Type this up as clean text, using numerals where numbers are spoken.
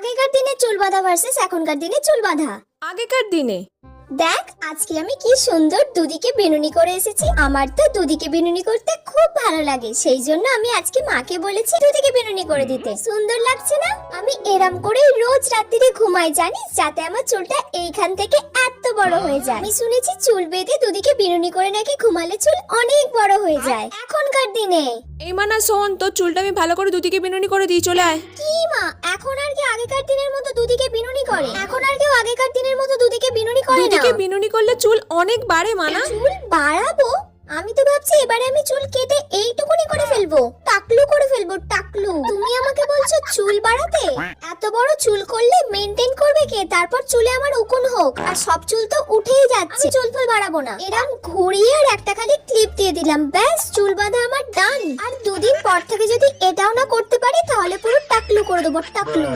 আগেকার দিনে চুল বাঁধা ভার্সেস এখনকার দিনে চুল বাঁধা। আগেকার দিনে দেখ আজকে আমি কি সুন্দর দুদিকে বিনুনি করে এসেছি। আমার তো দুদিকে বিনুনি করতে খুব ভালো লাগে, সেই জন্য আমি আজকে মাকে বলেছি দুদিকে বিনুনি করে দিতে। সুন্দর লাগছে না? আমি এরম করে রোজ রাত্রিরে ঘুমাই জানিস, যাতে আমার চুলটা এইখান থেকে এত বড় হয়ে যায়। আমি শুনেছি চুল বেঁধে দুদিকে বিনুনি করে নাকি ঘুমালে চুল অনেক বড় হয়ে যায় এখনকার দিনে। এই মানা শোন, তোর চুলটা আমি ভালো করে দুদিকে বিনুনি করে দিই, চলে আয়। কি মা, এখন আর কি আগেকার দিনের মতো দুদিকে বিনুনি করে? এখন আর কেউ আগেকার দিনের মতো দুদিকে বিনুনি করে না। দুদিকে বিনুনি করলে চুল অনেক বাড়ে মানা। চুল বাড়াবো? আমি তো ভাবছি এবারে আমি চুল কেটে এইটুকুনি করে ফেলবো, টাকলু করে ফেলবো, টাকলু। তুমি আমাকে বলছো চুল বাড়াতে? এত বড় চুল করলে মেনটেন করবে কে? তারপর চুলে আমার উকুন হোক, আর সব চুল তো উঠেই যাচ্ছে। চুল ফুল বাড়াবো না, এরকম ঘুরিয়ে আর একটা খালি ক্লিপ দিয়ে দিলাম, ব্যাস চুল বাঁধা আমার ডান। আর দুদিন পর থেকে যদি এটাও না করতে পারি তাহলে পুরো টাকলু করে দেবো, টাকলু।